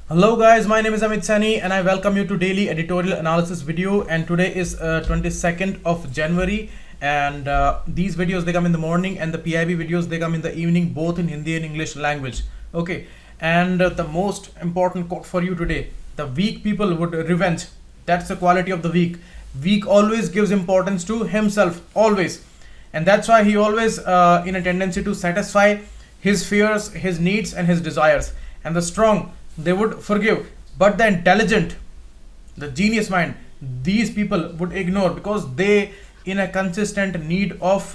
Hello guys, my name is Amit Sani and I welcome you to daily editorial analysis video, and today is 22nd of January, and these videos they come in the morning and the PIB videos they come in the evening, both in Hindi and English language. Okay, and the most important quote for you today: the weak people would revenge. That's the quality of the weak. Weak always gives importance to himself, always, and that's why he always in a tendency to satisfy his fears, his needs and his desires. And the strong, they would forgive, but the intelligent, the genius mind, these people would ignore, because they in a consistent need of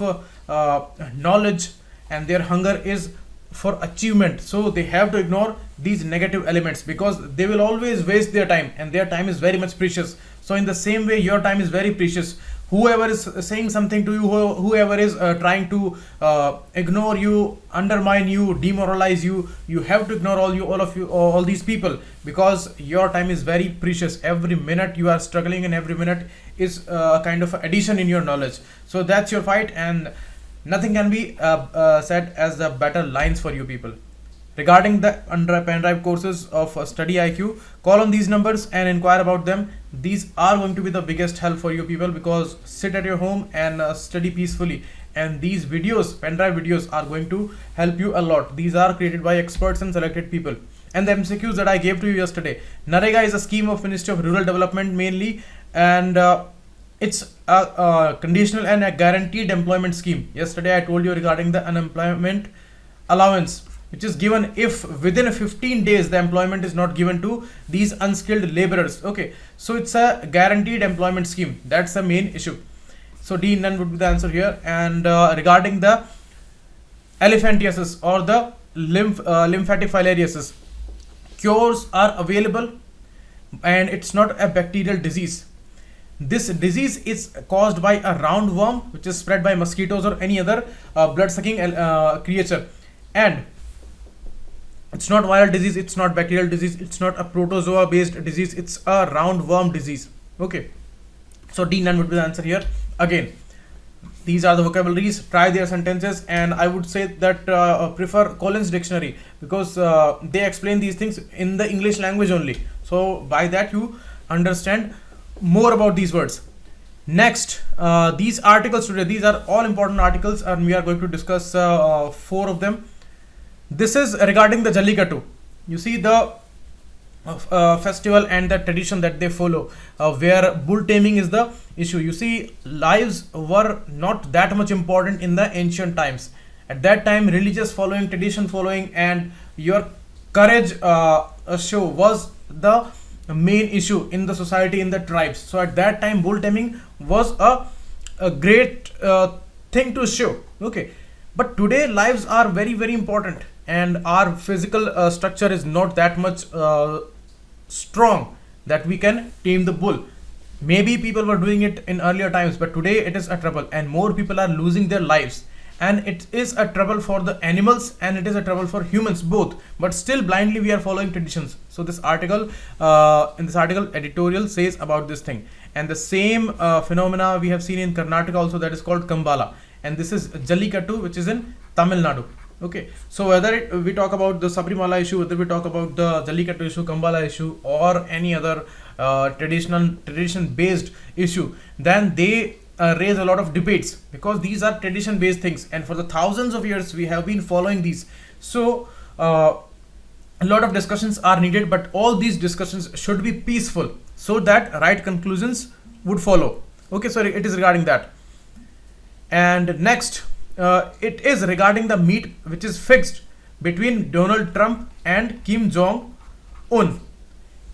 knowledge, and their hunger is for achievement, so they have to ignore these negative elements, because they will always waste their time, and their time is very much precious. So in the same way, your time is very precious. Whoever is saying something to you, whoever is trying to ignore you, undermine you, demoralize you, you have to ignore all these people, because your time is very precious. Every minute you are struggling, and every minute is a kind of addition in your knowledge. So that's your fight, and nothing can be said as the better lines for you people. Regarding the pen drive courses of StudyIQ, call on these numbers and inquire about them. These are going to be the biggest help for you people, because sit at your home and study peacefully. And these videos, pen drive videos, are going to help you a lot. These are created by experts and selected people. And the MCQs that I gave to you yesterday. NREGA is a scheme of Ministry of Rural Development mainly, and it's a conditional and a guaranteed employment scheme. Yesterday I told you regarding the unemployment allowance, which is given if within 15 days the employment is not given to these unskilled laborers. Okay, so it's a guaranteed employment scheme. That's the main issue. So D, none would be the answer here. And regarding the Elephantiasis or the lymphatic filariasis, cures are available, and it's not a bacterial disease. This disease is caused by a roundworm, which is spread by mosquitoes or any other blood-sucking creature. And it's not viral disease, it's not bacterial disease, it's not a protozoa based disease, it's a roundworm disease. Okay, so D, none would be the answer here. Again, these are the vocabularies. Try their sentences, and I would say that prefer Collins dictionary, because they explain these things in the English language only, so by that you understand more about these words. Next, these articles today, these are all important articles, and we are going to discuss 4 of them. This is regarding the Jallikattu. You see the festival and the tradition that they follow, where bull taming is the issue. You see, lives were not that much important in the ancient times. At that time, religious following, tradition following, and your courage show was the main issue in the society, in the tribes. So at that time, bull taming was a great thing to show. Okay, but today lives are very, very important, and our physical structure is not that much strong that we can tame the bull. Maybe people were doing it in earlier times, but today it is a trouble, and more people are losing their lives, and it is a trouble for the animals and it is a trouble for humans both. But still blindly we are following traditions. So this article, in this article, editorial says about this thing. And the same phenomena we have seen in Karnataka also, that is called Kambala, and this is Jallikattu, which is in Tamil Nadu. Okay, so whether we talk about the Sabrimala issue, whether we talk about the Jallikattu issue, Kambala issue, or any other tradition based issue, then they raise a lot of debates, because these are tradition based things, and for the thousands of years we have been following these. So a lot of discussions are needed, but all these discussions should be peaceful, so that right conclusions would follow. Okay, so it is regarding that. And next, it is regarding the meet which is fixed between Donald Trump and Kim Jong-un.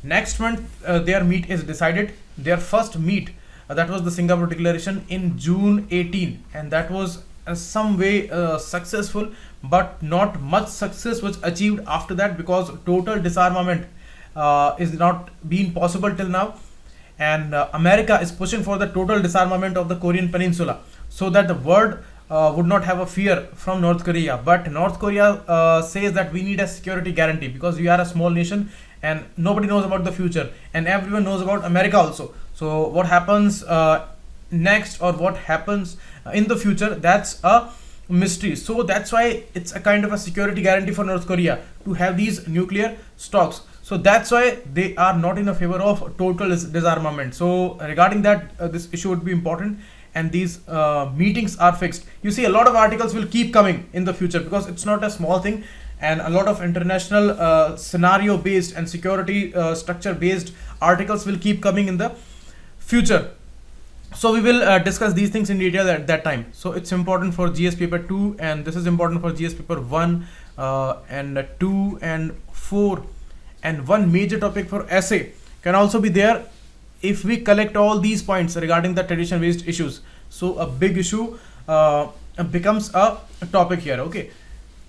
Next month their meet is decided. Their first meet, that was the Singapore Declaration in June 18, and that was some way successful, but not much success was achieved after that, because total disarmament is not been possible till now. And America is pushing for the total disarmament of the Korean Peninsula, so that the world would not have a fear from North Korea. But North Korea says that we need a security guarantee, because we are a small nation and nobody knows about the future, and everyone knows about America also. So what happens next, or what happens in the future, that's a mystery. So that's why it's a kind of a security guarantee for North Korea to have these nuclear stocks. So that's why they are not in a favor of total disarmament. So regarding that, this issue would be important, and these meetings are fixed. You see, a lot of articles will keep coming in the future because it's not a small thing, and a lot of international scenario based and security structure based articles will keep coming in the future. So we will discuss these things in detail at that time. So it's important for GS paper 2, and this is important for GS paper 1 and 2 and 4, and one major topic for essay can also be there if we collect all these points regarding the tradition based issues. So a big issue becomes a topic here. Okay,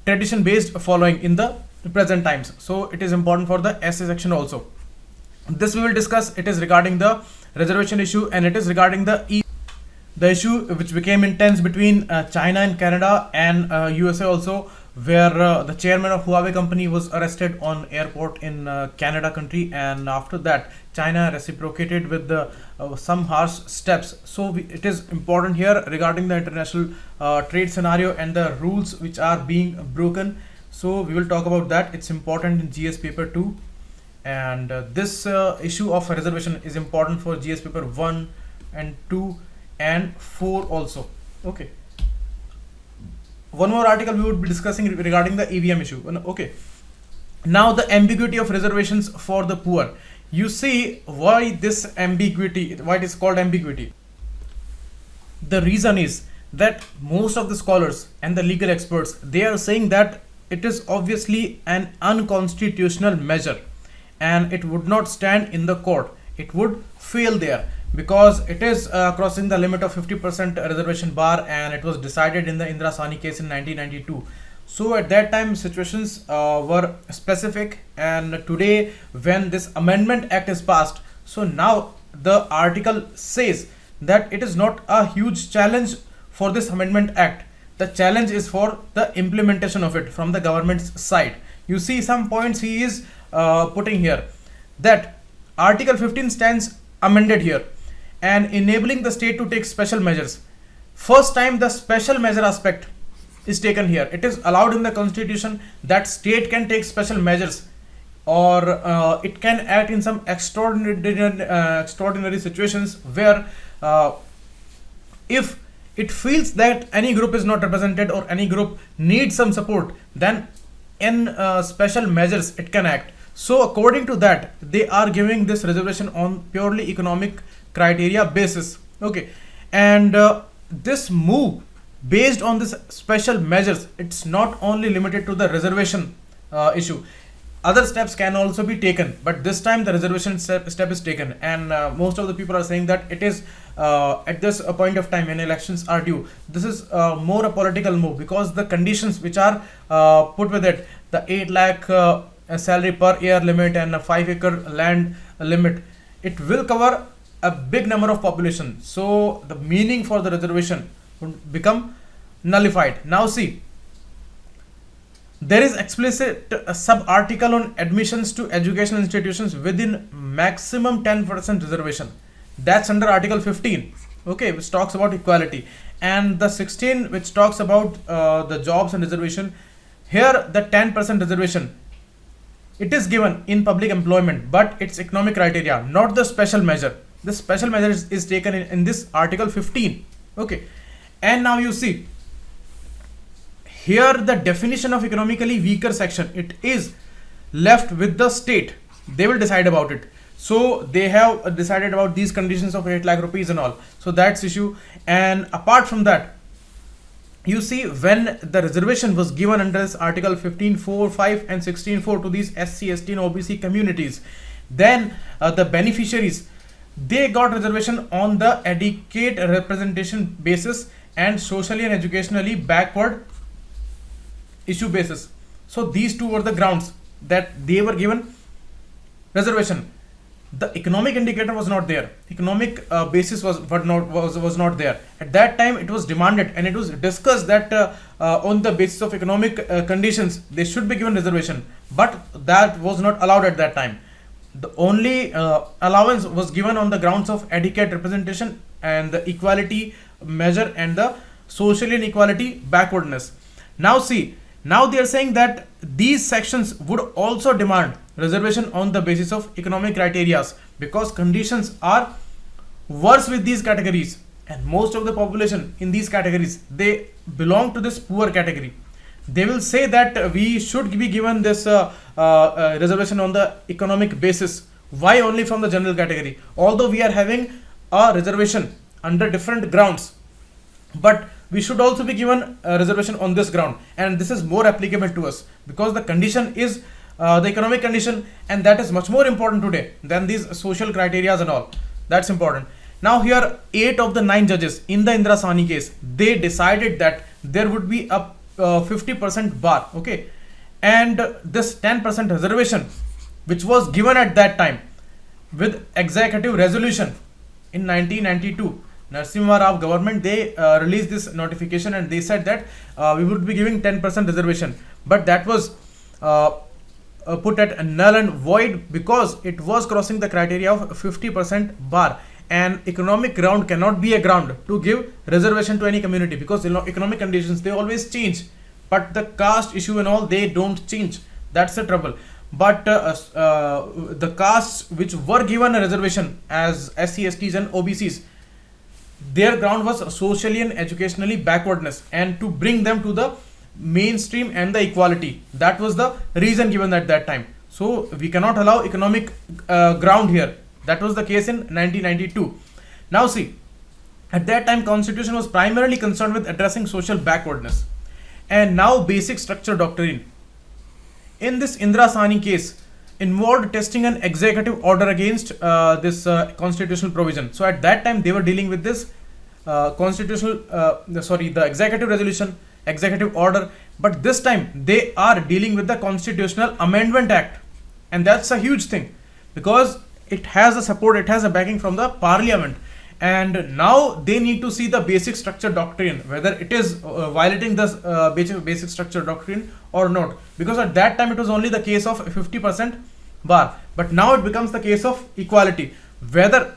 tradition based following in the present times. So it is important for the essay section also. This we will discuss. It is regarding the reservation issue, and it is regarding the issue which became intense between China and Canada and USA also, where the chairman of Huawei company was arrested on airport in Canada country, and after that China reciprocated with the some harsh steps. So it is important here regarding the international trade scenario and the rules which are being broken. So we will talk about that. It's important in GS paper 2, and this issue of reservation is important for GS paper 1 and 2 and 4 also. Okay, one more article we would be discussing regarding the EVM issue. Okay, now the ambiguity of reservations for the poor. You see why this ambiguity, why it is called ambiguity. The reason is that most of the scholars and the legal experts, they are saying that it is obviously an unconstitutional measure and it would not stand in the court. It would fail there because it is crossing the limit of 50% reservation bar, and it was decided in the Indira Sani case in 1992. So at that time situations were specific, and today when this amendment act is passed, so now the article says that it is not a huge challenge for this amendment act. The challenge is for the implementation of it from the government's side. You see some points he is putting here, that Article 15 stands amended here and enabling the state to take special measures. First time the special measure aspect is taken here. It is allowed in the constitution that state can take special measures, or it can act in some extraordinary situations where if it feels that any group is not represented or any group needs some support, then in special measures it can act. So according to that, they are giving this reservation on purely economic criteria basis. Okay, and this move based on this special measures, it's not only limited to the reservation issue. Other steps can also be taken, but this time the reservation step is taken, and most of the people are saying that it is at this point of time when elections are due, this is more a political move, because the conditions which are put with it, the 8 lakh salary per year limit and a 5-acre land limit, it will cover a big number of population. So the meaning for the reservation would become nullified. Now see, there is explicit sub-article on admissions to educational institutions within maximum 10% reservation. That's under Article 15, okay, which talks about equality, and the 16 which talks about the jobs and reservation. Here the 10% reservation, it is given in public employment, but it's economic criteria, not the special measure. The special measure is taken in this Article 15. Okay, and now you see here the definition of economically weaker section, it is left with the state. They will decide about it. So they have decided about these conditions of 8 lakh rupees and all. So that's issue. And apart from that, you see when the reservation was given under this Article 15.4, 5 and 16.4 to these SC, ST and OBC communities, then the beneficiaries, they got reservation on the adequate representation basis and socially and educationally backward issue basis. So these two were the grounds that they were given reservation. The economic indicator was not there. Economic basis was not there. At that time it was demanded and it was discussed that on the basis of economic conditions they should be given reservation, but that was not allowed at that time. The only allowance was given on the grounds of adequate representation and the equality measure and the social inequality backwardness. Now see, now they are saying that these sections would also demand reservation on the basis of economic criteria, because conditions are worse with these categories, and most of the population in these categories, they belong to this poor category. They will say that we should be given this reservation on the economic basis. Why only from the general category? Although we are having a reservation under different grounds, but we should also be given a reservation on this ground, and this is more applicable to us because the condition is the economic condition, and that is much more important today than these social criteria and all. That's important. Now here 8 of the 9 judges in the Indira Sahni case, they decided that there would be a 50% bar, okay, and this 10% reservation which was given at that time with executive resolution in 1992. Narasimha Rao government, they released this notification and they said that we would be giving 10% reservation, but that was put at null and void because it was crossing the criteria of 50% bar, and economic ground cannot be a ground to give reservation to any community because economic conditions, they always change, but the caste issue and all, they don't change. That's the trouble. But the castes which were given a reservation as SC, STs and OBCs, their ground was socially and educationally backwardness, and to bring them to the mainstream and the equality. That was the reason given at that time. So we cannot allow economic ground here. That was the case in 1992. Now see, at that time constitution was primarily concerned with addressing social backwardness, and now basic structure doctrine in this Indira Sahni case involved testing an executive order against this constitutional provision. So at that time they were dealing with this the executive resolution, executive order, but this time they are dealing with the Constitutional Amendment Act, and that's a huge thing because it has a support, it has a backing from the parliament, and now they need to see the basic structure doctrine, whether it is violating the basic structure doctrine or not, because at that time it was only the case of 50% bar, but now it becomes the case of equality, whether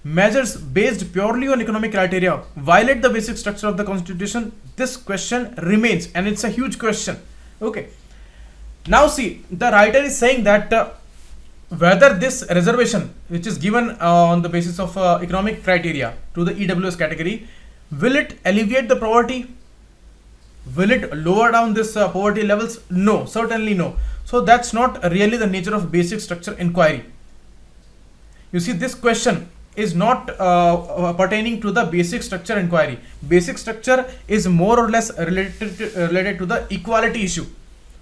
measures based purely on economic criteria violate the basic structure of the constitution. This question remains, and it's a huge question. Okay, now see, the writer is saying that whether this reservation which is given on the basis of economic criteria to the EWS category, will it alleviate the poverty? Will it lower down this poverty levels? No, certainly no. So that's not really the nature of basic structure inquiry. You see, this question is not pertaining to the basic structure inquiry. Basic structure is more or less related to the equality issue.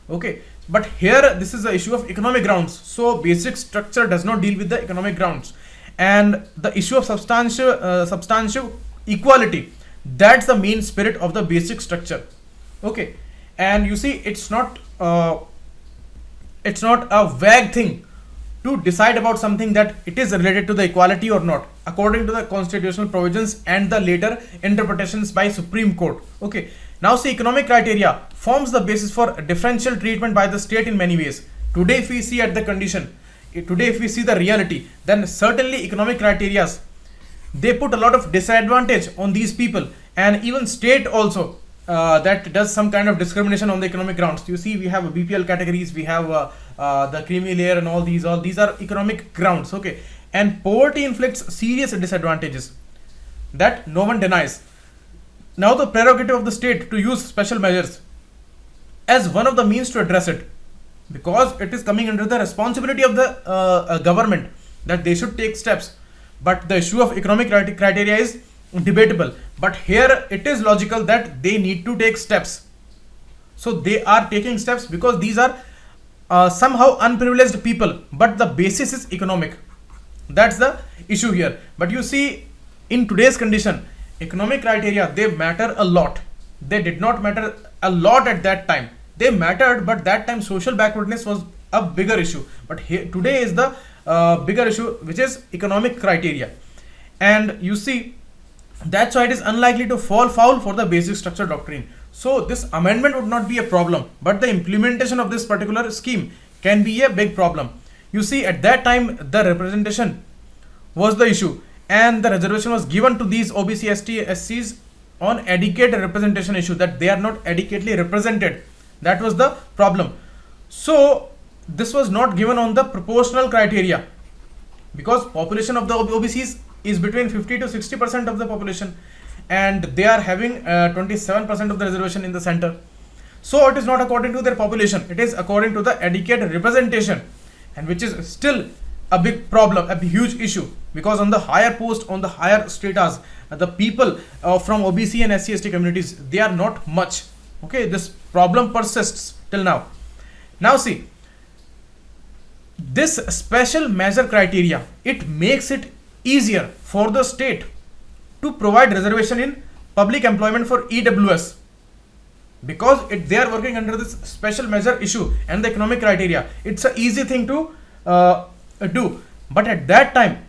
Okay, but here this is the issue of economic grounds. So basic structure does not deal with the economic grounds, and the issue of substantive equality, that's the main spirit of the basic structure. Okay, and you see, it's not a vague thing to decide about something that it is related to the equality or not, according to the constitutional provisions and the later interpretations by Supreme Court. Okay, now see, economic criteria forms the basis for differential treatment by the state in many ways. Today if we see at the condition, today if we see the reality, then certainly economic criteria, they put a lot of disadvantage on these people, and even state also that does some kind of discrimination on the economic grounds. You see, we have BPL categories, we have the creamy layer, and all these are economic grounds. Okay, and poverty inflicts serious disadvantages that no one denies. Now the prerogative of the state to use special measures as one of the means to address it, because it is coming under the responsibility of the government that they should take steps. But the issue of economic criteria is debatable, but here it is logical that they need to take steps. So they are taking steps because these are somehow unprivileged people, but the basis is economic. That's the issue here. But you see, in today's condition, economic criteria, they matter a lot. They did not matter a lot at that time. They mattered, but that time social backwardness was a bigger issue. But here today is the bigger issue, which is economic criteria. And you see, that's why it is unlikely to fall foul for the basic structure doctrine. So this amendment would not be a problem, but the implementation of this particular scheme can be a big problem. You see, at that time the representation was the issue, and the reservation was given to these OBC, ST, SCs on adequate representation issue, that they are not adequately represented. That was the problem. So this was not given on the proportional criteria, because population of the OBCs is between 50 to 60% of the population, and they are having 27% of the reservation in the center. So it is not according to their population, it is according to the adequate representation, and which is still a big problem, a huge issue, because on the higher post, on the higher status, the people from OBC and SC/ST communities, they are not much. Okay, this problem persists till now. Now see, this special measure criteria, it makes it easier for the state to provide reservation in public employment for EWS, because they are working under this special measure issue and the economic criteria. It's an easy thing to do, but at that time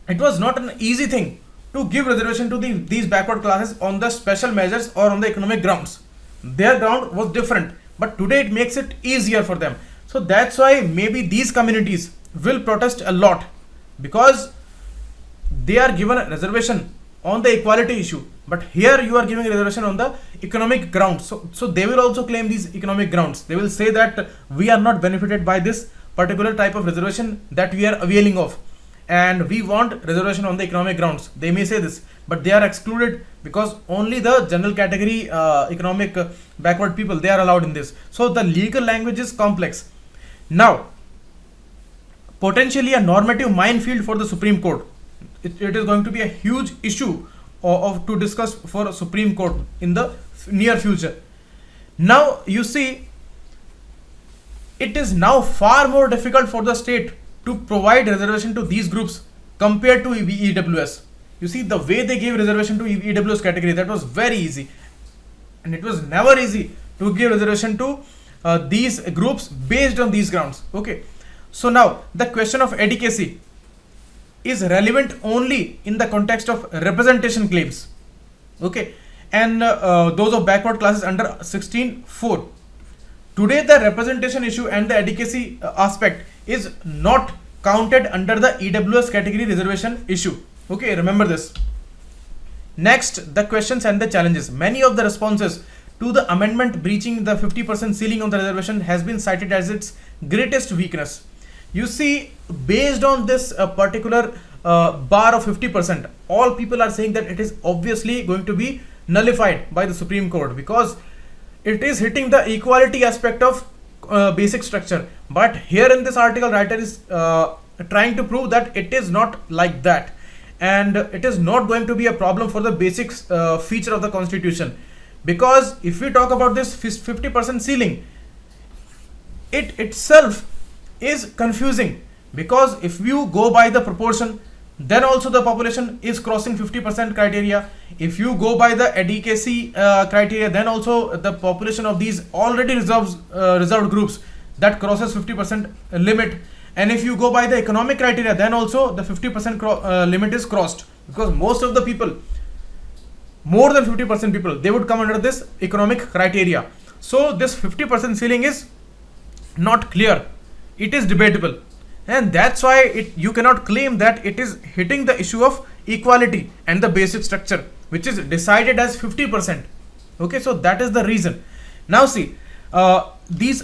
it was not an easy thing to give reservation to these backward classes on the special measures or on the economic grounds. Their ground was different, but today it makes it easier for them. So that's why maybe these communities will protest a lot, because they are given a reservation on the equality issue, but here you are giving a reservation on the economic grounds. So they will also claim these economic grounds. They will say that we are not benefited by this particular type of reservation that we are availing of, and we want reservation on the economic grounds. They may say this, but they are excluded because only the general category economic backward people, they are allowed in this. So the legal language is complex. Now, potentially a normative minefield for the Supreme Court. It is going to be a huge issue to discuss for Supreme Court in the near future. Now you see, it is now far more difficult for the state to provide reservation to these groups compared to EWS. You see, the way they gave reservation to EWS category, that was very easy, and it was never easy to give reservation to these groups based on these grounds. Okay, so now the question of advocacy is relevant only in the context of representation claims. Okay, and those of backward classes under 16(4). Today the representation issue and the advocacy aspect is not counted under the EWS category reservation issue. Okay, remember this. Next, the questions and the challenges. Many of the responses to the amendment breaching the 50% ceiling on the reservation has been cited as its greatest weakness. You see, based on this particular bar of 50%, all people are saying that it is obviously going to be nullified by the Supreme Court, because it is hitting the equality aspect of basic structure. But here in this article, writer is trying to prove that it is not like that, and it is not going to be a problem for the basic feature of the constitution, because if we talk about this 50% ceiling, it itself is confusing, because if you go by the proportion, then also the population is crossing 50% criteria. If you go by the advocacy criteria, then also the population of these already reserved groups, that crosses 50% limit. And if you go by the economic criteria, then also the 50% limit is crossed, because most of the people, more than 50% people, they would come under this economic criteria. So this 50% ceiling is not clear, it is debatable, and that's why you cannot claim that it is hitting the issue of equality and the basic structure, which is decided as 50%. Okay, so that is the reason. Now see, these,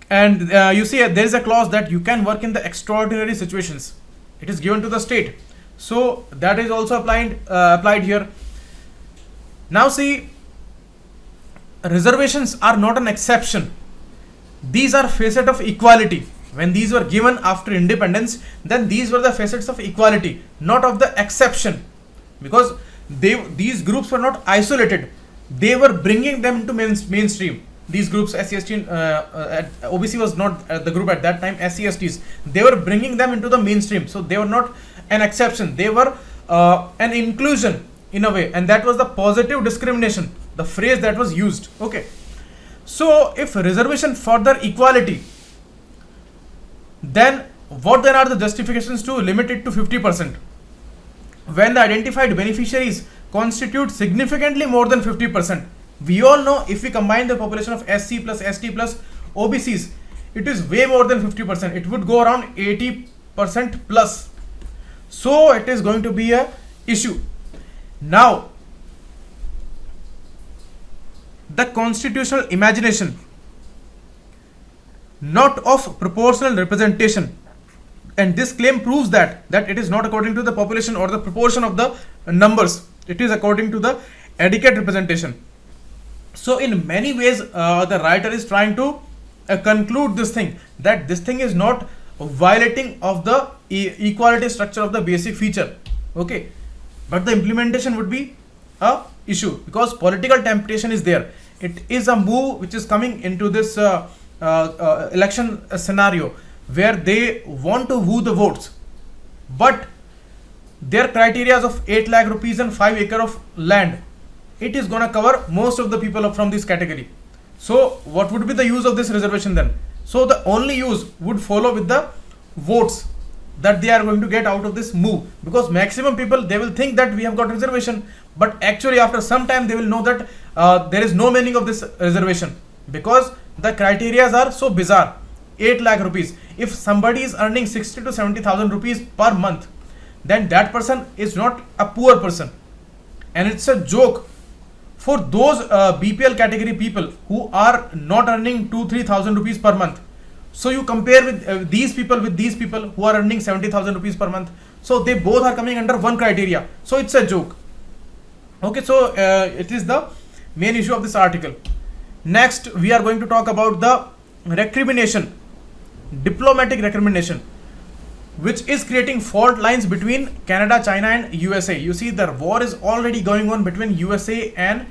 and you see there is a clause that you can work in the extraordinary situations. It is given to the state, so that is also applied here. Now see, reservations are not an exception. These are facets of equality. When these were given after independence, then these were the facets of equality, not of the exception, because these groups were not isolated. They were bringing them into mainstream. These groups, SC/ST, OBC was not the group at that time, SC/STs, they were bringing them into the mainstream. So they were not an exception, they were an inclusion in a way, and that was the positive discrimination, the phrase that was used. Okay, so if reservation further equality, then what then are the justifications to limit it to 50%? When the identified beneficiaries constitute significantly more than 50%. We all know if we combine the population of SC plus ST plus OBCs, it is way more than 50%. It would go around 80% plus. So it is going to be a issue. Now, the constitutional imagination not of proportional representation. And this claim proves that it is not according to the population or the proportion of the numbers. It is according to the adequate representation. So in many ways, the writer is trying to conclude this thing, that this thing is not violating of the equality structure of the basic feature. Okay, but the implementation would be a issue because political temptation is there. It is a move which is coming into this election scenario where they want to woo the votes, but their criteria of 8 lakh rupees and 5 acre of land, it is gonna cover most of the people from this category. So what would be the use of this reservation then? So the only use would follow with the votes that they are going to get out of this move, because maximum people, they will think that we have got reservation, but actually after some time they will know that there is no meaning of this reservation because the criteria are so bizarre. 8 lakh rupees. If somebody is earning 60 to 70,000 rupees per month, then that person is not a poor person, and it's a joke for those BPL category people who are not earning 2-3,000 rupees per month. So you compare with these people who are earning 70,000 rupees per month. So they both are coming under one criteria. So it's a joke. Okay, so it is the main issue of this article. Next, we are going to talk about the recrimination, diplomatic recrimination, which is creating fault lines between Canada, China and USA. You see, the war is already going on between USA and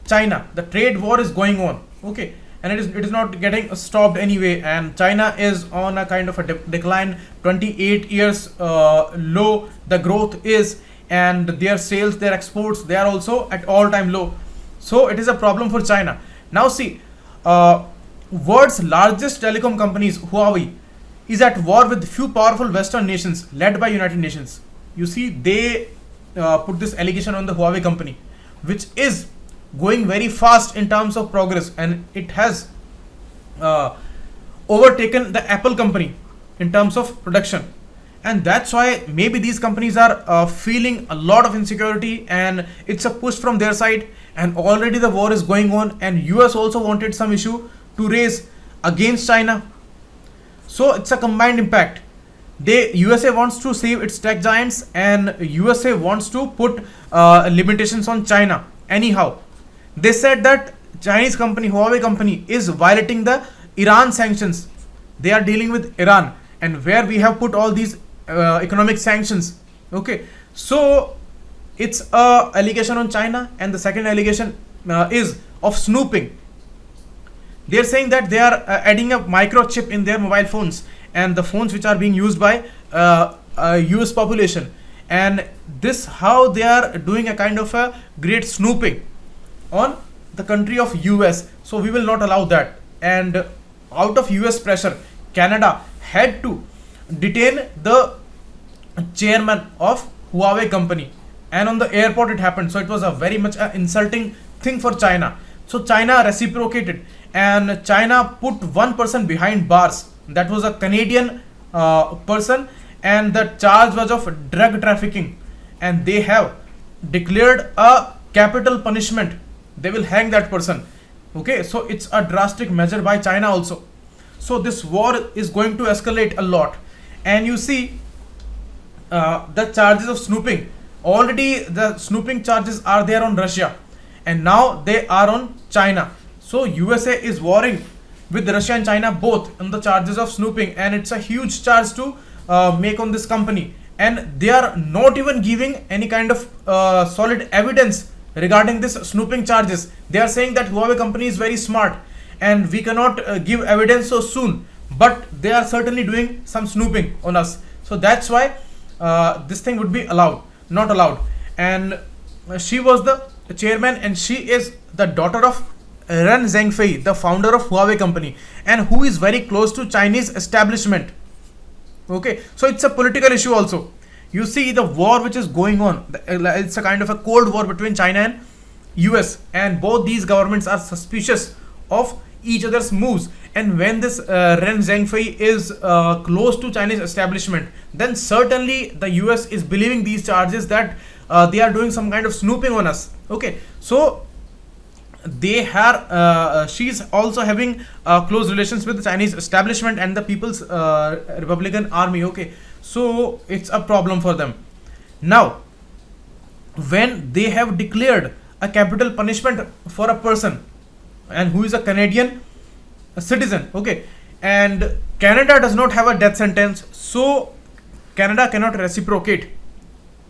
China. The trade war is going on. Okay, and it is not getting stopped anyway, and China is on a kind of a decline, 28 years low the growth is, and their sales, their exports, they are also at all-time low. So it is a problem for China. Now see, world's largest telecom companies, Huawei, is at war with few powerful Western nations led by United Nations. You see, they put this allegation on the Huawei company, which is going very fast in terms of progress, and it has overtaken the Apple company in terms of production. And that's why maybe these companies are feeling a lot of insecurity, and it's a push from their side, and already the war is going on, and US also wanted some issue to raise against China. So it's a combined impact. USA wants to save its tech giants, and USA wants to put limitations on China. Anyhow, they said that Chinese company, Huawei company, is violating the Iran sanctions. They are dealing with Iran, and where we have put all these economic sanctions. Okay, so it's a allegation on China, and the second allegation is of snooping. They are saying that they are adding a microchip in their mobile phones and the phones which are being used by US population, and this how they are doing a kind of a great snooping on the country of US. So we will not allow that. And out of US pressure, Canada had to detain the chairman of Huawei company, and on the airport it happened. So it was a very much insulting thing for China. So China reciprocated, and China put one person behind bars. That was a Canadian person, and the charge was of drug trafficking, and they have declared a capital punishment. They will hang that person. Okay, so it's a drastic measure by China also. So this war is going to escalate a lot, and you see the charges of snooping. Already the snooping charges are there on Russia, and now they are on China. So USA is warring with Russia and China both on the charges of snooping, and it's a huge charge to make on this company, and they are not even giving any kind of solid evidence regarding this snooping charges. They are saying that Huawei company is very smart and we cannot give evidence so soon, but they are certainly doing some snooping on us. So that's why this thing would be not allowed. And she was the chairman, and she is the daughter of Ren Zhengfei, the founder of Huawei company, and who is very close to Chinese establishment. Okay, so it's a political issue also. You see the war which is going on, it's a kind of a cold war between China and US, and both these governments are suspicious of each other's moves. And when this Ren Zhengfei is close to Chinese establishment, then certainly the US is believing these charges that they are doing some kind of snooping on us. Okay, so she's also having close relations with the Chinese establishment and the People's Republican Army. Okay, so it's a problem for them. Now, when they have declared a capital punishment for a person and who is a Canadian citizen, okay, and Canada does not have a death sentence, so Canada cannot reciprocate.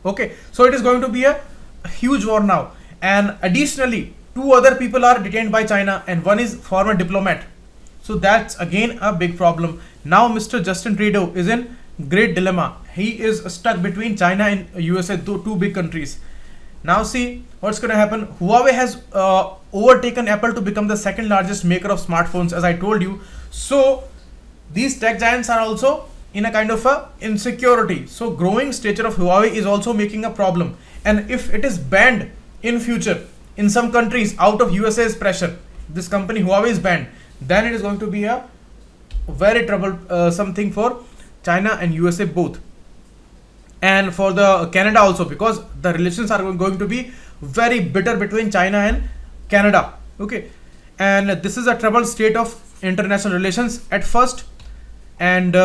Okay, so it is going to be a huge war now, and additionally, two other people are detained by China, and one is former diplomat. So that's again a big problem. Now, Mr. Justin Trudeau is in great dilemma. He is stuck between China and USA, two big countries. Now, see what's going to happen. Huawei has overtaken Apple to become the second largest maker of smartphones, as I told you. So these tech giants are also in a kind of a insecurity. So growing stature of Huawei is also making a problem. And if it is banned in future in some countries out of USA's pressure, this company Huawei is banned, then it is going to be a very trouble something for China and USA both, and for the Canada also, because the relations are going to be very bitter between China and Canada. Okay, and this is a troubled state of international relations at first, and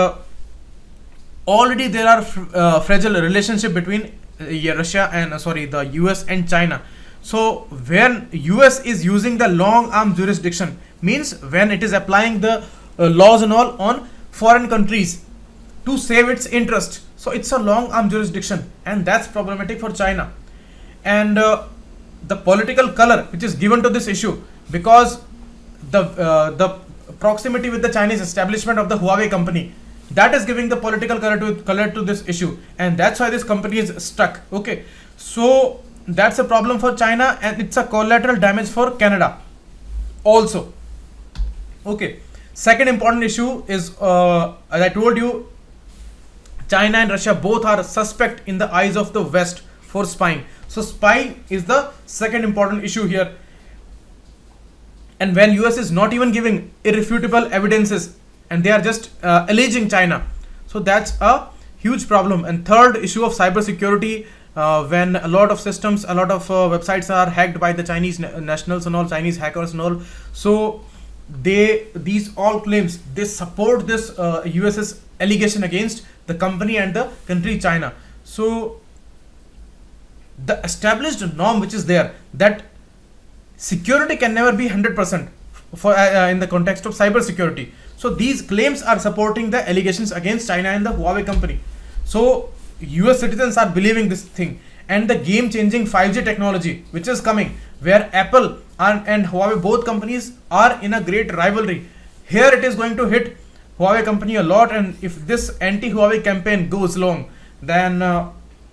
already there are fragile relationship between Russia and the US and China. So when US is using the long arm jurisdiction, means when it is applying the laws and all on foreign countries to save its interest. So it's a long arm jurisdiction, and that's problematic for China. And the political color which is given to this issue, because the proximity with the Chinese establishment of the Huawei company, that is giving the political color to this issue, and that's why this company is stuck. Okay, so that's a problem for China, and it's a collateral damage for Canada also. Okay, second important issue is, as I told you, China and Russia both are suspect in the eyes of the West for spying. So spying is the second important issue here. And when US is not even giving irrefutable evidences, and they are just alleging China, so that's a huge problem. And third issue of cybersecurity, when a lot of systems, a lot of websites are hacked by the Chinese nationals and all, Chinese hackers and all. So these all claims, they support this US's allegation against the company and the country China. So the established norm which is there, that security can never be 100% for in the context of cybersecurity. So these claims are supporting the allegations against China and the Huawei company. So US citizens are believing this thing, and the game-changing 5G technology which is coming, where Apple and Huawei, both companies are in a great rivalry. Here it is going to hit Huawei company a lot, and if this anti-Huawei campaign goes long, then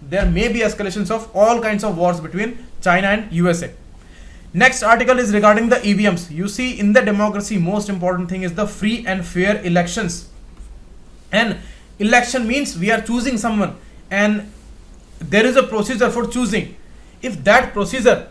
there may be escalations of all kinds of wars between China and USA. Next article is regarding the EVMs. You see, in the democracy, most important thing is the free and fair elections. And election means we are choosing someone, and there is a procedure for choosing. If that procedure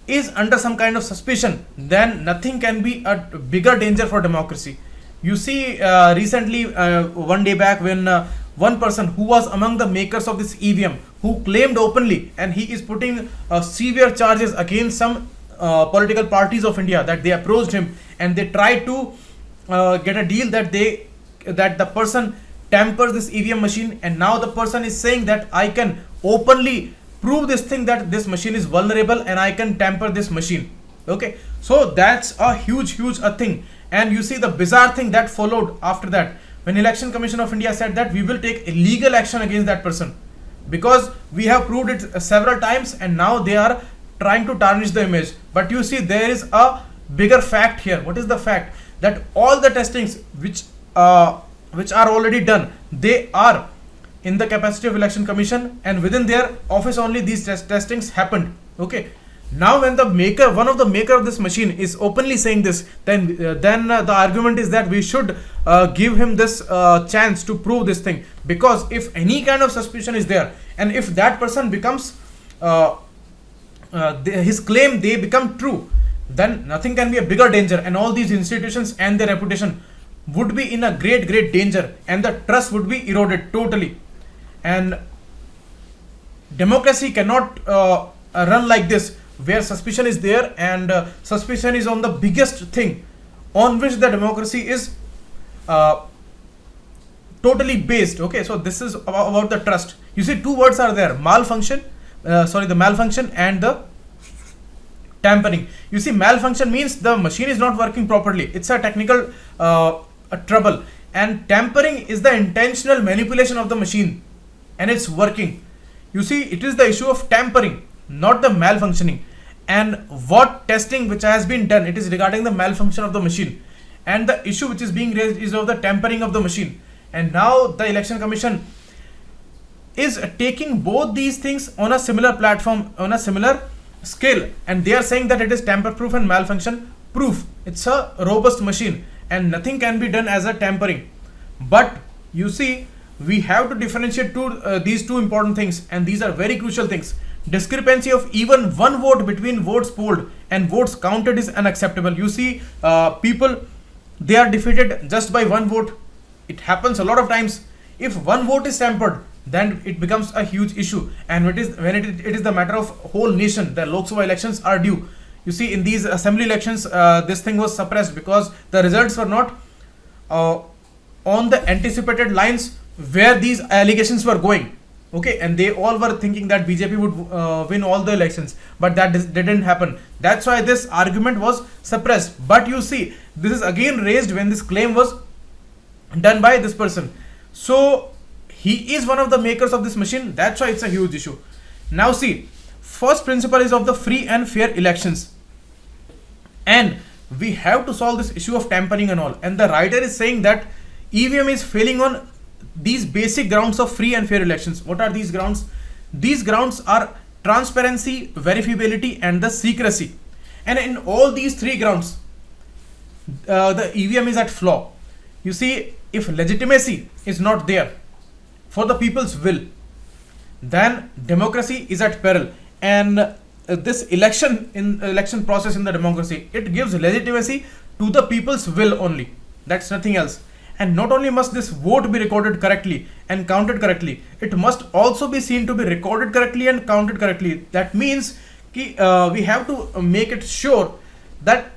is under some kind of suspicion, then nothing can be a bigger danger for democracy. You see, recently, one day back, when one person who was among the makers of this EVM, who claimed openly, and he is putting severe charges against some political parties of India, that they approached him and they tried to get a deal that the person tampers this EVM machine, and now the person is saying that I can openly prove this thing, that this machine is vulnerable and I can tamper this machine. Okay, so that's a huge thing. And you see the bizarre thing that followed after that, when Election Commission of India said that we will take legal action against that person, because we have proved it several times, and now they are trying to tarnish the image. But you see, there is a bigger fact here. What is the fact? That all the testings which are already done, they are in the capacity of Election Commission, and within their office only these testings happened. Okay, now when one of the maker of this machine is openly saying this, then the argument is that we should give him this chance to prove this thing, because if any kind of suspicion is there, and if that person becomes his claim they become true, then nothing can be a bigger danger, and all these institutions and their reputation would be in a great danger, and the trust would be eroded totally. And democracy cannot run like this, where suspicion is there, and suspicion is on the biggest thing on which the democracy is totally based. Okay, so this is about the trust. You see, two words are there: malfunction, the malfunction and the tampering. You see, malfunction means the machine is not working properly. It's a technical trouble, and tampering is the intentional manipulation of the machine and it's working. You see, it is the issue of tampering, not the malfunctioning. And what testing which has been done, it is regarding the malfunction of the machine, and the issue which is being raised is of the tampering of the machine. And now the Election Commission is taking both these things on a similar platform, on a similar scale, and they are saying that it is tamper proof and malfunction proof. It's a robust machine and nothing can be done as a tampering. But you see, we have to differentiate these two important things, and these are very crucial things. Discrepancy of even one vote between votes polled and votes counted is unacceptable. You see, people, they are defeated just by one vote. It happens a lot of times. If one vote is tampered, then it becomes a huge issue, and it is the matter of whole nation. The Lok Sabha elections are due. You see, in these assembly elections, this thing was suppressed because the results were not on the anticipated lines where these allegations were going. Okay, and they all were thinking that BJP would win all the elections, but that didn't happen. That's why this argument was suppressed. But you see, this is again raised when this claim was done by this person. So he is one of the makers of this machine. That's why it's a huge issue. Now see, first principle is of the free and fair elections, and we have to solve this issue of tampering and all. And the writer is saying that EVM is failing on these basic grounds of free and fair elections. What are these grounds? These grounds are transparency, verifiability, and the secrecy. And in all these three grounds, the EVM is at flaw. You see, if legitimacy is not there for the people's will, then democracy is at peril. And this election process in the democracy, it gives legitimacy to the people's will only. That's nothing else. And not only must this vote be recorded correctly and counted correctly, it must also be seen to be recorded correctly and counted correctly. That means we have to make it sure that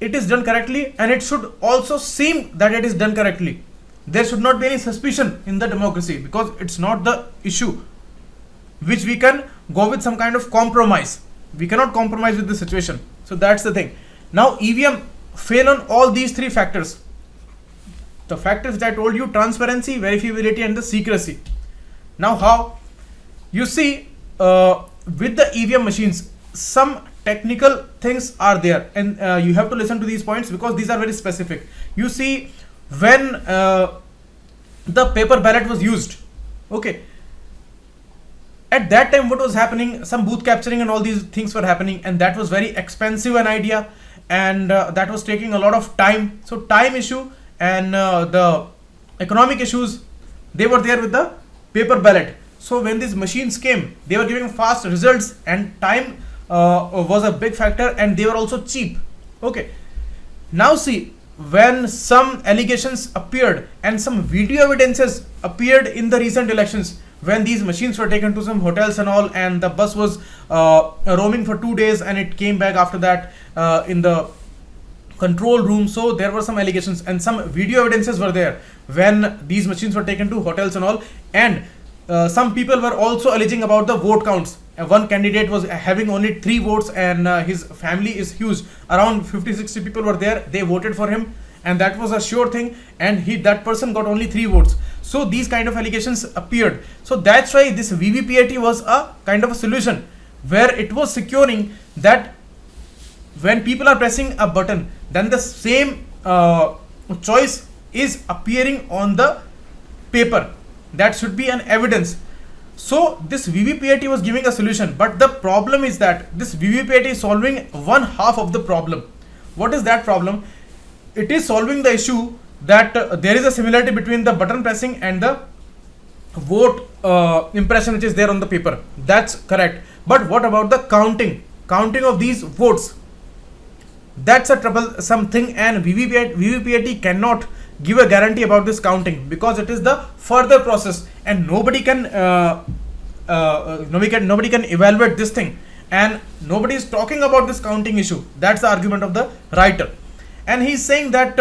it is done correctly, and it should also seem that it is done correctly. There should not be any suspicion in the democracy, because it's not the issue which we can go with some kind of compromise. We cannot compromise with the situation. So that's the thing. Now EVM fail on all these three factors. The factors that I told you: transparency, verifiability, and the secrecy. Now how? You see, with the EVM machines, some technical things are there, and you have to listen to these points because these are very specific. You see, when the paper ballot was used, okay, at that time what was happening? Some booth capturing and all these things were happening, and that was very expensive an idea, and that was taking a lot of time. So time issue and the economic issues, they were there with the paper ballot. So when these machines came, they were giving fast results, and time was a big factor, and they were also cheap. Okay, now see, when some allegations appeared and some video evidences appeared in the recent elections, when these machines were taken to some hotels and all, and the bus was roaming for 2 days, and it came back after that in the control room. So there were some allegations and some video evidences were there when these machines were taken to hotels and all. And some people were also alleging about the vote counts. One candidate was having only 3 votes, and his family is huge. Around 50-60 people were there. They voted for him, and that was a sure thing, and that person got only 3 votes. So these kind of allegations appeared. So that's why this VVPAT was a kind of a solution, where it was securing that when people are pressing a button, then the same choice is appearing on the paper. That should be an evidence. So this VVPAT was giving a solution, but the problem is that this VVPAT is solving one half of the problem. What is that problem? It is solving the issue that there is a similarity between the button pressing and the vote impression which is there on the paper. That's correct. But what about the counting of these votes? That's a troublesome thing, and VVPAT cannot give a guarantee about this counting, because it is the further process, and nobody can evaluate this thing. and nobody is talking about this counting issue. That's the argument of the writer, and he's saying that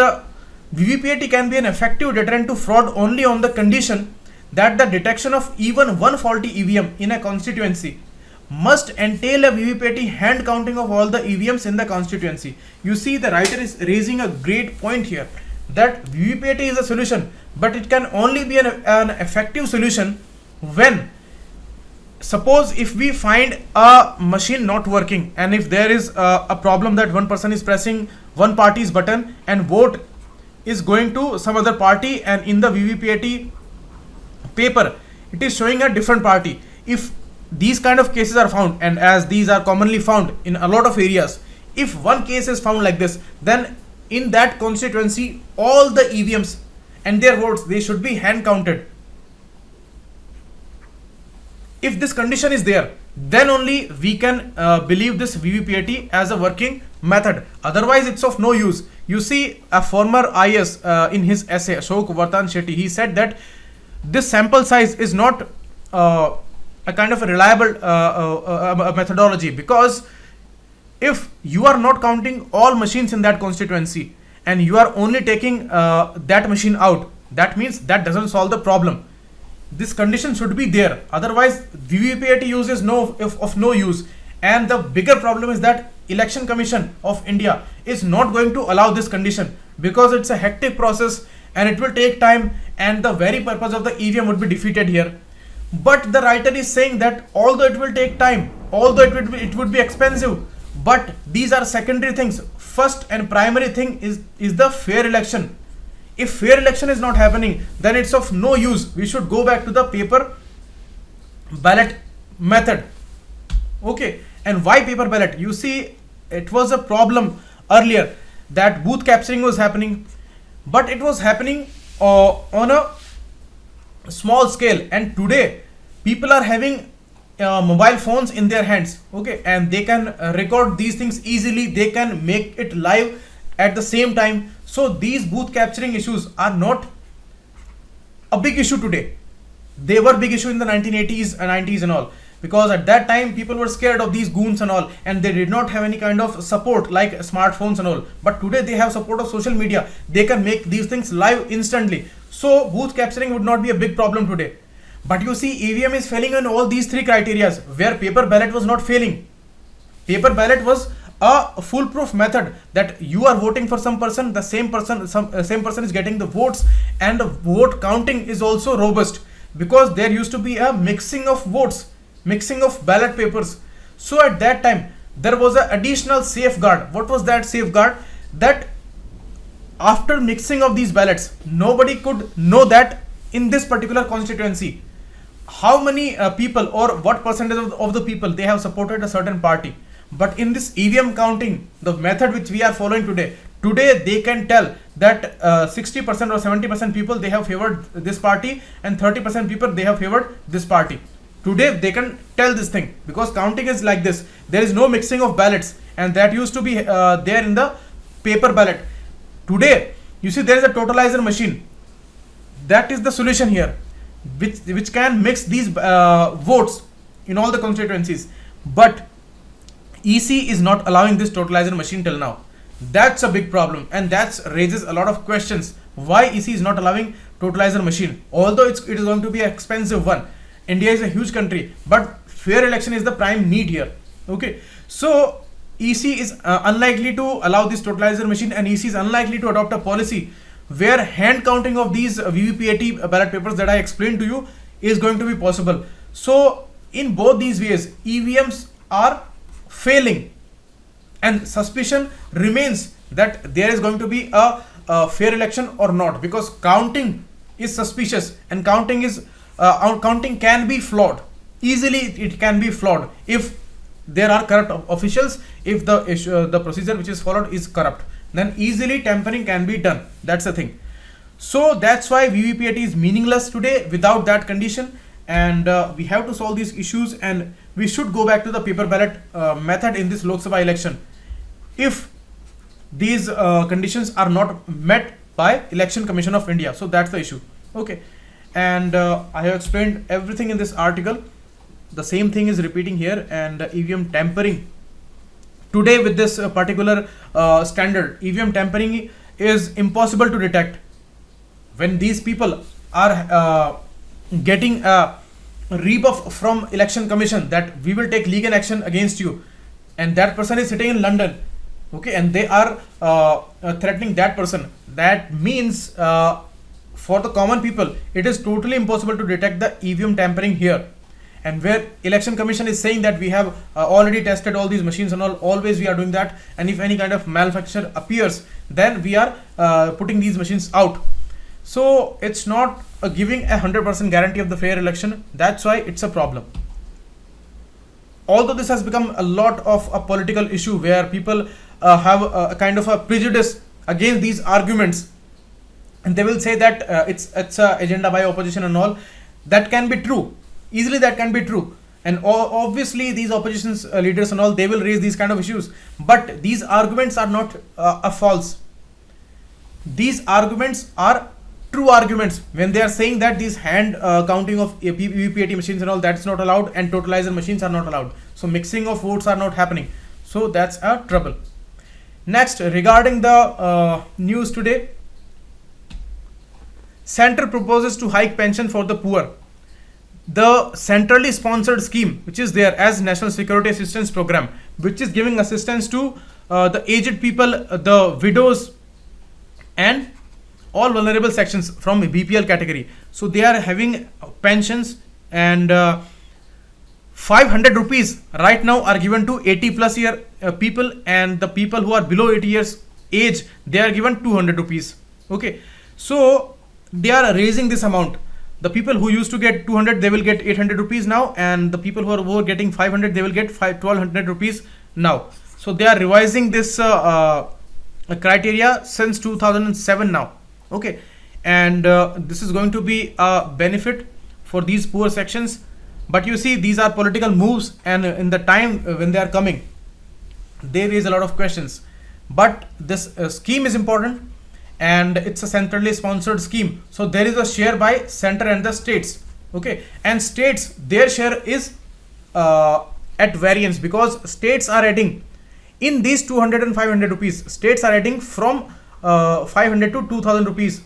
VVPAT can be an effective deterrent to fraud only on the condition that the detection of even one faulty EVM in a constituency must entail a VVPAT hand counting of all the EVMs in the constituency. You see, the writer is raising a great point here, that VVPAT is a solution, but it can only be an effective solution when, suppose if we find a machine not working, and if there is a problem that one person is pressing one party's button and vote is going to some other party, and in the VVPAT paper it is showing a different party. If these kind of cases are found, and as these are commonly found in a lot of areas, if one case is found like this, then in that constituency all the EVMs and their votes, they should be hand counted. If this condition is there, then only we can believe this VVPAT as a working method. Otherwise it's of no use. You see, a former IAS in his essay, Ashok Vardhan Shetty, he said that this sample size is not a kind of a reliable methodology, because if you are not counting all machines in that constituency and you are only taking that machine out, that means that doesn't solve the problem. This condition should be there, otherwise VVPAT use is of no use. And the bigger problem is that Election Commission of India is not going to allow this condition, because it's a hectic process and it will take time, and the very purpose of the EVM would be defeated here. But the writer is saying that although it will take time, although it would be expensive, but these are secondary things. First and primary thing is the fair election. If fair election is not happening, then it's of no use. We should go back to the paper ballot method. Okay, and why paper ballot? You see, it was a problem earlier that booth capturing was happening, but it was happening on a small scale, and today people are having mobile phones in their hands, okay, and they can record these things easily, they can make it live at the same time. So these booth capturing issues are not a big issue today. They were big issue in the 1980s and 90s and all, because at that time people were scared of these goons and all, and they did not have any kind of support like smartphones and all. But today they have support of social media, they can make these things live instantly. So booth capturing would not be a big problem today. But you see, EVM is failing in all these three criteria, where paper ballot was not failing. Paper ballot was a foolproof method, that you are voting for some person, the same person is getting the votes, and the vote counting is also robust, because there used to be a mixing of votes, mixing of ballot papers. So at that time there was an additional safeguard. What was that safeguard? That after mixing of these ballots, nobody could know that in this particular constituency how many people or what percentage of the people they have supported a certain party. But in this EVM counting, the method which we are following today they can tell that 60% or 70% people they have favored this party, and 30% people they have favored this party. Today they can tell this thing, because counting is like this. There is no mixing of ballots, and that used to be there in the paper ballot. Today you see there is a totalizer machine. That is the solution here, which can mix these votes in all the constituencies. But EC is not allowing this totalizer machine till now. That's a big problem, and that raises a lot of questions. Why EC is not allowing totalizer machine? Although it is going to be an expensive one. India is a huge country, but fair election is the prime need here. Okay, so EC is unlikely to allow this totalizer machine, and EC is unlikely to adopt a policy where hand counting of these VVPAT ballot papers that I explained to you is going to be possible. So in both these ways, EVMs are failing, and suspicion remains that there is going to be a fair election or not, because counting is suspicious, and counting can be flawed. Easily it can be flawed if there are corrupt officials. If the procedure which is followed is corrupt, then easily tampering can be done. That's the thing. So that's why VVPAT is meaningless today without that condition, and we have to solve these issues, and we should go back to the paper ballot method in this Lok Sabha election if these conditions are not met by Election Commission of India. So that's the issue. Okay, and I have explained everything in this article. the same thing is repeating here, and EVM tampering. Today with this particular standard, EVM tampering is impossible to detect. When these people are getting a rebuff from Election Commission that we will take legal action against you, and that person is sitting in London, okay, and they are threatening that person, that means for the common people it is totally impossible to detect the EVM tampering here. And where Election Commission is saying that we have already tested all these machines and all, always we are doing that, and if any kind of malfunction appears, then we are putting these machines out. So it's not giving 100% guarantee of the fair election. That's why it's a problem. Although this has become a lot of a political issue where people have a kind of a prejudice against these arguments, and they will say that it's a agenda by opposition and all. That can be true. Easily that can be true, and obviously these opposition leaders and all, they will raise these kind of issues, but these arguments are not false. These arguments are true arguments when they are saying that these hand counting of VPAT machines and all, that's not allowed, and totalizer machines are not allowed, so mixing of votes are not happening. So that's a trouble. Next, regarding the news today, Center proposes to hike pension for the poor. The centrally sponsored scheme which is there as National Security Assistance Program, which is giving assistance to the aged people, the widows and all vulnerable sections from BPL category. So they are having pensions, and 500 rupees right now are given to 80 plus year people, and the people who are below 80 years age, they are given 200 rupees. Okay, so they are raising this amount. The people who used to get 200, they will get 800 rupees now, and the people who are getting 500, they will get 1200 rupees now. So they are revising this criteria since 2007 now. Okay, and this is going to be a benefit for these poor sections. But you see, these are political moves, and in the time when they are coming, they raise a lot of questions. But this scheme is important, and it's a centrally sponsored scheme, so there is a share by center and the states. Okay, and states, their share is at variance, because states are adding in these 200 and 500 rupees, states are adding from 500 to 2000 rupees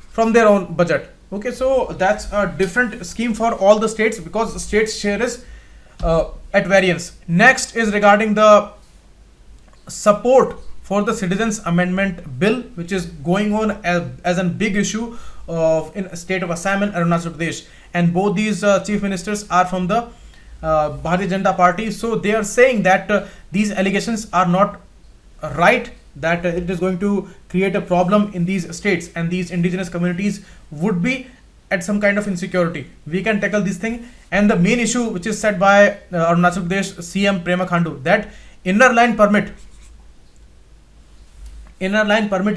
from their own budget. Okay, so that's a different scheme for all the states, because the state's share is at variance. Next is regarding the support for the Citizens Amendment Bill, which is going on as a big issue in state of Assam and Arunachal Pradesh, and both these chief ministers are from the Bharatiya Janata Party. So they are saying that these allegations are not right, that it is going to create a problem in these states, and these indigenous communities would be at some kind of insecurity. We can tackle this thing. And the main issue which is said by Arunachal Pradesh CM Prema Khandu, that inner line permit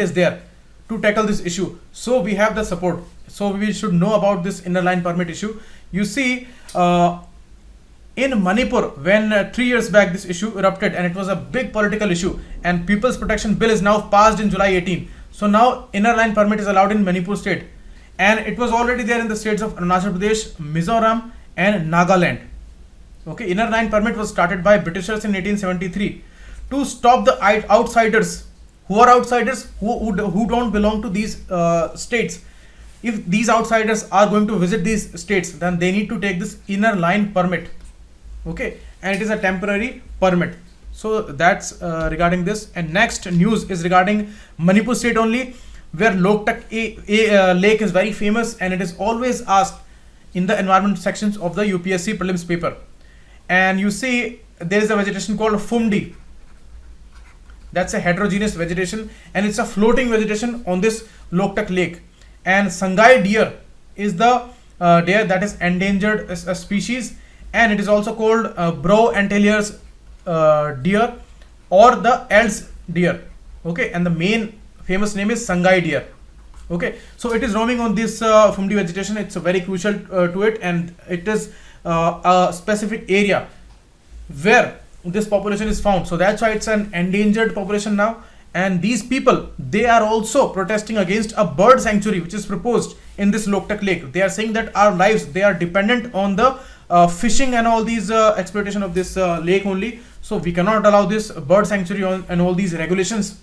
is there to tackle this issue. So we have the support. So we should know about this inner line permit issue. You see, in Manipur, when 3 years back this issue erupted, and it was a big political issue, and People's Protection Bill is now passed in July 18. So now inner line permit is allowed in Manipur state, and it was already there in the states of Arunachal Pradesh, Mizoram and Nagaland. Okay, inner line permit was started by Britishers in 1873 to stop the outsiders. Who are outsiders? Who don't belong to these states. If these outsiders are going to visit these states, then they need to take this inner line permit. Okay, and it is a temporary permit. So that's regarding this. And next news is regarding Manipur state only, where Latakia Lake is very famous, and it is always asked in the environment sections of the UPSC prelims paper. And you see, there is a vegetation called Fumdi. That's a heterogeneous vegetation, and it's a floating vegetation on this Latakia Lake. And Sangai deer is the deer that is endangered as a species, and it is also called brow antelliers deer or the Eld's deer. Okay, and the main famous name is Sangai deer. Okay, so it is roaming on this Fumdi vegetation. It's very crucial to it, and it is a specific area where this population is found. So that's why it's an endangered population now. And these people, they are also protesting against a bird sanctuary which is proposed in this Latakia Lake. They are saying that our lives, they are dependent on the fishing and all these exploitation of this lake only. So we cannot allow this bird sanctuary and all these regulations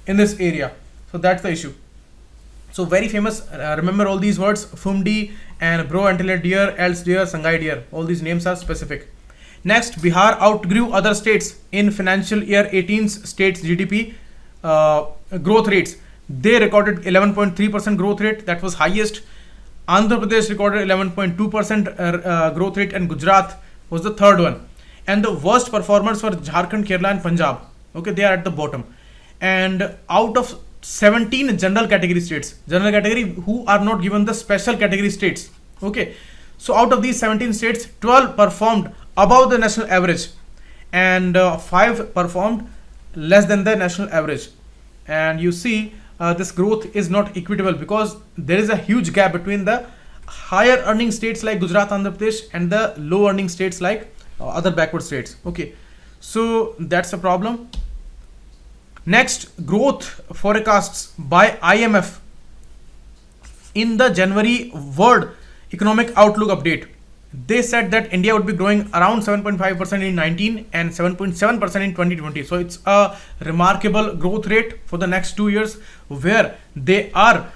in this area. So that's the issue. So very famous, remember all these words: Fumdi and Bro Antler deer, else deer, Sangai deer. All these names are specific. Next, Bihar outgrew other states in financial year 18's states GDP growth rates. They recorded 11.3% growth rate, that was highest. Andhra Pradesh recorded 11.2% growth rate, and Gujarat was the third one. And the worst performers were Jharkhand, Kerala and Punjab. Okay, they are at the bottom. And out of 17 general category states, general category who are not given the special category states, okay, so out of these 17 states, 12 performed above the national average, and 5 performed less than the national average. And you see this growth is not equitable, because there is a huge gap between the higher earning states like Gujarat, Andhra Pradesh, and the low earning states like other backward states. Okay, so that's a problem. Next, growth forecasts by IMF in the January World Economic Outlook update. They said that India would be growing around 7.5% in 19 and 7.7% in 2020. So it's a remarkable growth rate for the next 2 years, where they are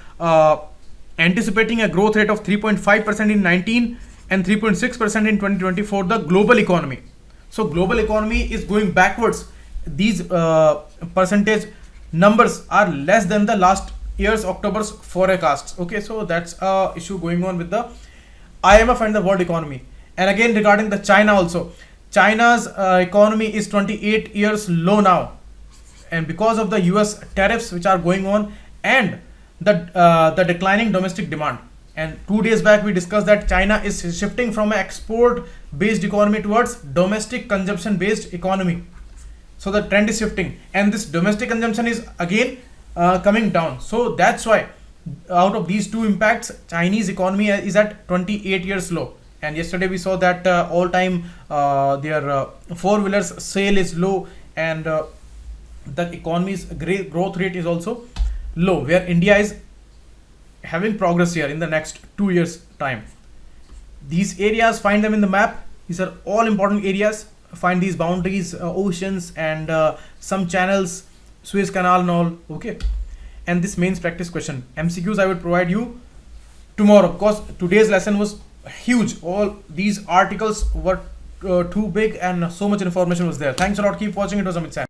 anticipating a growth rate of 3.5% in 19 and 3.6% in 2020 for the global economy. So global economy is going backwards. These percentage numbers are less than the last year's October's forecasts. Okay, so that's a issue going on with the IMF and the world economy. And again, regarding the China also, China's economy is 28 years low now, and because of the US tariffs which are going on, and the declining domestic demand. And 2 days back we discussed that China is shifting from an export based economy towards domestic consumption based economy. So the trend is shifting, and this domestic consumption is again coming down. So that's why out of these two impacts, Chinese economy is at 28 years low. And yesterday we saw that all time their four-wheelers sale is low, and the economy's growth rate is also low, where India is having progress here in the next 2 years time. These areas, find them in the map. These are all important areas. Find these boundaries, oceans, and some channels, Suez Canal and all. Okay, and this mains practice question MCQs I would provide you tomorrow, because today's lesson was huge. All these articles were too big, and so much information was there. Thanks a lot. Keep watching. It was Amit San.